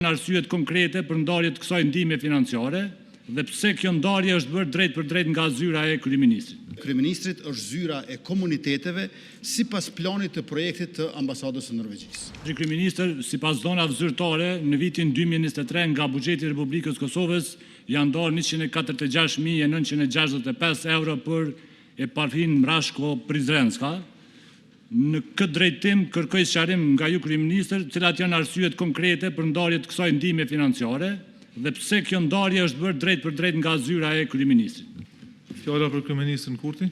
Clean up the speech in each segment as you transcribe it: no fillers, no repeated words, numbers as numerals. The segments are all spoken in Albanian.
Arsyet konkrete për ndarje të kësaj ndihme financiare dhe pse kjo ndarje është bërë drejt për drejt nga zyra e kryeministrit. Kryeministrit është zyra e komuniteteve sipas planit të projektit të ambasadës së Norvegjisë. Kryeministri, sipas dhënave zyrtare, në vitin 2023 nga buxheti i Republikës Kosovës janë ndarë 146.965 euro për eparfin Mrashko-Prizrenska. Në këtë drejtim kërkoj sqarim nga ju kryeministër, cilat janë arsyet konkrete për ndarje të kësaj ndihme financiare dhe pse kjo ndarje është bërë drejt për drejt nga zyra e kryeministrit. Fjala për kryeministrin Kurti.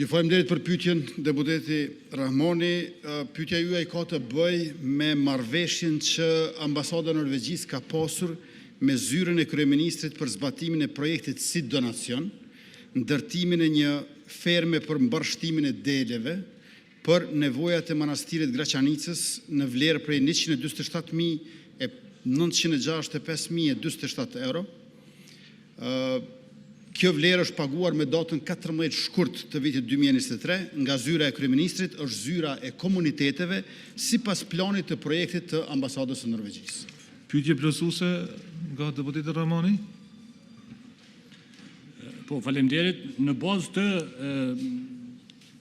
Ju faleminderit për pyetjen, deputeti Rahmoni. Pyetja juaj ka të bëjë me marrëveshjen që ambasada e Norvegjisë ka pasur me zyrën e kryeministrit për zbatimin e projektit si donacion, ndërtimin e një ferme për mbarshtimin e deleve për nevojat e manastirit Graçanicës në vlerë prej 127.965.027 euro. Kjo vlerë është paguar me datën 14 shkurt të vitit 2023 nga zyra e kryeministrit, është zyra e komuniteteve sipas planit të projektit të ambasadës së Norvegjisë. Pyetje plotësuese nga deputeti Rahmoni. Po, faleminderit. Në bazë të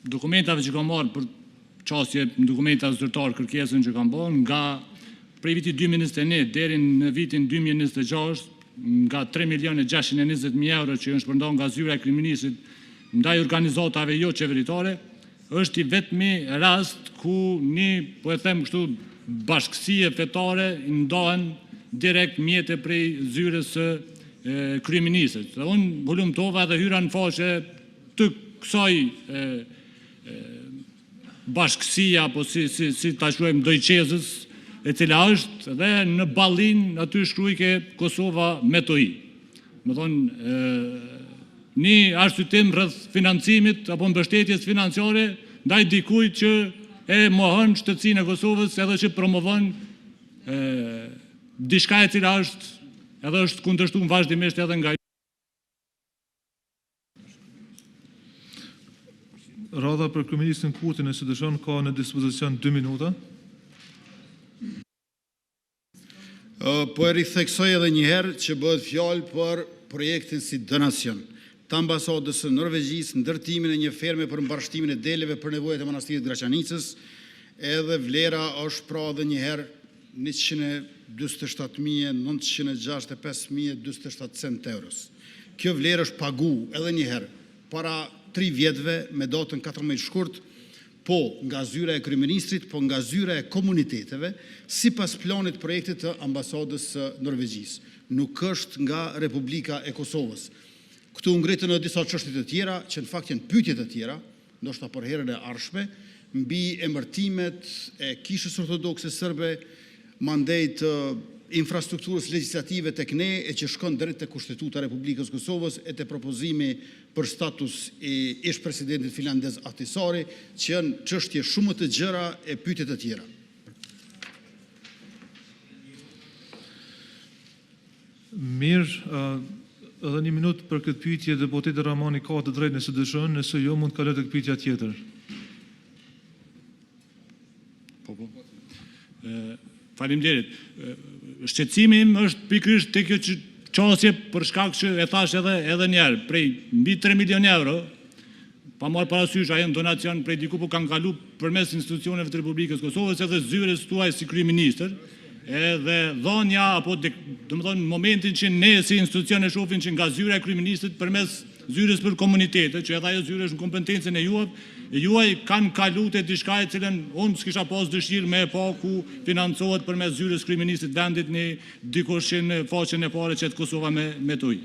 dokumentave që kam marrë për çastje në dokumenta zyrtare kërkesën që kam bërë nga prej vitit 2021 deri në vitin 2026 nga 3.620.000 euro që është shpërndarë nga zyra e kryeministrit ndaj organizatave jo qeveritare, është i vetmi rast ku një, po e them kështu, bashkësie fetare ndahen direkt mjete prej zyrës së kryeministrit. Dhe unë volumtova dhe hyra në faqe të kësaj bashkësia, apo si ta quajmë dojqezës, e cila është dhe në ballin aty shkruajke Kosova me to i. Më thonë, një arsyetim rreth financimit apo mbështetjes financiare ndaj dikujt që e mohon shtetësinë e Kosovës edhe që promovon diçka e cila është kundërshtuar vazhdimisht edhe nga Radha për kryeministrin Kurti, nëse dëshon, ka në dispozicion 2 minuta. Po e ritheksoj edhe një herë që bëhet fjalë për projektin si donacion të ambasadës së Norvegjisë, ndërtimin e një ferme për mbarshtimin e deleve për nevojat e manastirit Graçanicës, edhe vlera është pra edhe një herë 147.965.027 cent euros. Kjo vlerë është pagu edhe një herë para 3 vjetëve me datën 14 shkurt, po nga zyra e kryeministrit, po nga zyra e komuniteteve, sipas planit projektit të ambasadës së Norvegjisë. Nuk është nga Republika e Kosovës. Këtu ngritën në disa çështje të tjera, që në fakt janë pyetje të tjera, ndoshta për herën e ardhshme, mbi emërtimet e Kishës Ortodokse Serbe, mandej të infrastrukturës legjislative tek ne, e që shkon drejt te Kushtetuta e Republikës Kosovës, e te propozimi për status i ish-presidentit finlandez Ahtisaari, që janë çështje shumë të gjëra e pyetje të tjera. Mirë, edhe 1 minutë për këtë pyetje, deputeti Rahmoni ka të drejtë nëse dëshon, nëse jo mund të kaloj tek pyetja tjetër. Faleminderit. Shqetësimi im është pikërisht te kjo çështje për shkak që e thash edhe një herë, prej mbi 3 milion euro, pa marrë parasysh ai donacion prej diku, po kanë kalu përmes institucioneve të Republikës Kosovës edhe zyrës tuaj si kryeministër, edhe dhënia apo domethënë momentin që ne si institucion e shohim që nga zyra e kryeministrit përmes zyrës për komunitete, që edhe ajo zyrë është në kompetencën e juaj kanë kalu te diçka e cilën unë s'kisha pas dëshirë me e pa ku financohet përmes zyrës kryeministrit vendit një dikush në faqen e parë që Kosova me to i.